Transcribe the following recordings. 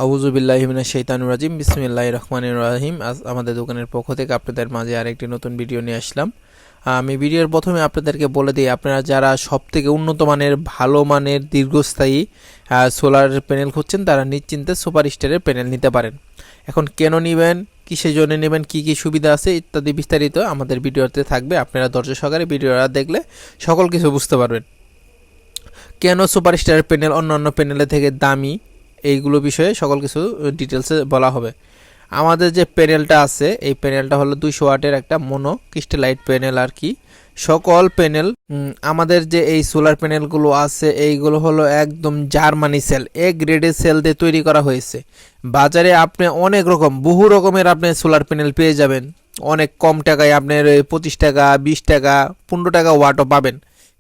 আউযু বিল্লাহি মিনাশ শাইতানির রাজিম বিসমিল্লাহির রহমানির রহিম। আজ আমাদের দোকানের পক্ষ থেকে আপনাদের মাঝে আরেকটি নতুন ভিডিও নিয়ে আসলাম। আমি ভিডিওর প্রথমে আপনাদেরকে বলে দিই, আপনারা যারা সবথেকে উন্নত মানের ভালো মানের দীর্ঘস্থায়ী সোলার প্যানেল খুঁজছেন তারা নিশ্চিন্তে সুপার স্টারের প্যানেল নিতে পারেন। এখন কেন নেবেন, কিসের জন্য নেবেন, কি কি সুবিধা আছে ইত্যাদি বিস্তারিত আমাদের ভিডিওতে থাকবে। আপনারা ধৈর্য সহকারে ভিডিওটা দেখলে সকল কিছু বুঝতে পারবেন। কেন সুপার স্টারের প্যানেল অন্যান্য প্যানেলের থেকে দামি, এইগুলো বিষয়ে সকল কিছু ডিটেলসে বলা হবে। আমাদের যে প্যানেলটা আছে এই প্যানেলটা হলো 200 ওয়াটের একটা মোনো ক্রিস্টালাইট প্যানেল আর কি। সকল প্যানেল আমাদের যে এই সোলার প্যানেলগুলো আছে এইগুলো হলো একদম জার্মানি সেল, এ গ্রেডের সেল দিয়ে তৈরি করা হয়েছে। বাজারে আপনি অনেক রকম বহু রকমের আপনি সোলার প্যানেল পেয়ে যাবেন অনেক কম টাকায়। আপনার 25 টাকা 20 টাকা 15 টাকা ওয়াটও পাবেন,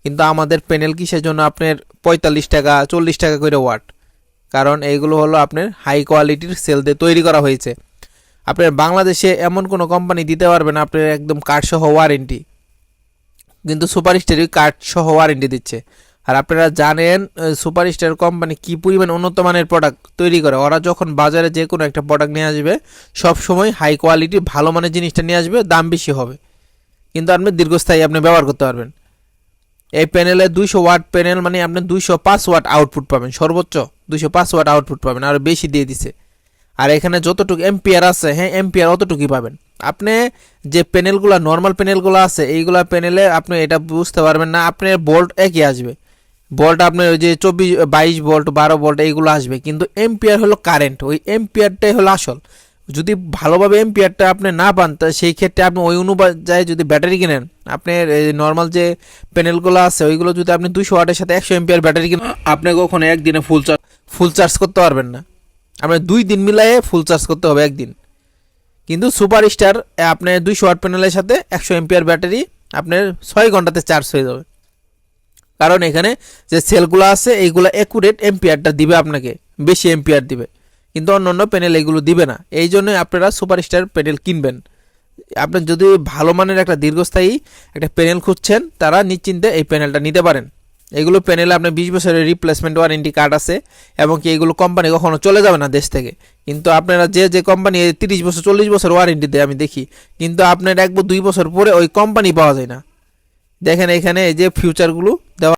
কিন্তু আমাদের প্যানেল কিসের জন্য আপনার 45 টাকা 40 টাকা করে ওয়াট, কারণ এইগুলো হলো আপনার হাই কোয়ালিটির সেল দিয়ে তৈরি করা হয়েছে। আপনার বাংলাদেশে এমন কোনো কোম্পানি দিতে পারবে না আপনার একদম কার্ডসহ ওয়ারেন্টি, কিন্তু সুপার স্টার কার্ডসহ ওয়ারেন্টি দিচ্ছে। আর আপনারা জানেন সুপার স্টার কোম্পানি কী পরিমাণ উন্নত মানের প্রোডাক্ট তৈরি করে। ওরা যখন বাজারে যে কোনো একটা প্রোডাক্ট নিয়ে আসবে সব সময় হাই কোয়ালিটি ভালো মানের জিনিসটা নিয়ে আসবে, দাম বেশি হবে কিন্তু আপনি দীর্ঘস্থায়ী আপনি ব্যবহার করতে পারবেন। এই প্যানেলে 200 ওয়াট প্যানেল মানে আপনি 205 ওয়াট আউটপুট পাবেন, সর্বোচ্চ 205 ওয়াট আউটপুট পাবেন, আর বেশি দিয়ে দিছে। আর এখানে যতটুকু এম্পিয়ার আছে, হ্যাঁ এম্পিয়ার অতটুকুই পাবেন। আপনি যে প্যানেলগুলো নর্মাল প্যানেলগুলো আছে এইগুলা প্যানেলে আপনি এটা বুঝতে পারবেন না, আপনার ভোল্ট একই আসবে, ভোল্ট আপনার ওই যে 22 ভোল্ট 12 ভোল্ট এইগুলো আসবে, কিন্তু এম্পিয়ার হলো কারেন্ট, ওই এম্পিয়ারটাই হলো আসল। যদি ভালোভাবে এম্পিয়ারটা আপনি না পান তা সেই ক্ষেত্রে আপনি ওই অনুযায়ী যদি ব্যাটারি কিনেন, আপনার নর্মাল যে প্যানেলগুলো আছে ওইগুলো যদি আপনি 200 ওয়াটের সাথে 100 এম্পিয়ার ব্যাটারি কিনেন, আপনি কখনো একদিনে ফুল চার্জ করতে পারবেন না। আপনার 2 দিন মিলায়ে ফুল চার্জ করতে হবে একদিন। কিন্তু সুপার স্টার আপনার 200 ওয়াট প্যানেলের সাথে 100 এম্পিয়ার ব্যাটারি আপনার 6 ঘন্টাতে চার্জ হয়ে যাবে, কারণ এখানে যে সেলগুলো আছে এইগুলো অ্যাকুরেট এম্পিয়ারটা দিবে, আপনাকে বেশি এম্পিয়ার দিবে, কিন্তু অন্যান্য প্যানেল এগুলো দিবে না। এই জন্যই আপনারা সুপার স্টার প্যানেল কিনবেন। আপনি যদি ভালো মানের একটা দীর্ঘস্থায়ী একটা প্যানেল খুঁজছেন তারা নিশ্চিন্তে এই প্যানেলটা নিতে পারেন। এগুলো প্যানেলে আপনার 20 বছরের রিপ্লেসমেন্ট ওয়ারেন্টি কার্ড আছে, এবং কি এইগুলো কোম্পানি কখনো চলে যাবে না দেশ থেকে। কিন্তু আপনারা যে কোম্পানি 30 বছর 40 বছর ওয়ারেন্টি দেয় আমি দেখি, কিন্তু আপনার 1 বা 2 বছর পরে ওই কোম্পানি পাওয়া যায় না। দেখেন এখানে এই যে ফিউচারগুলো দেওয়া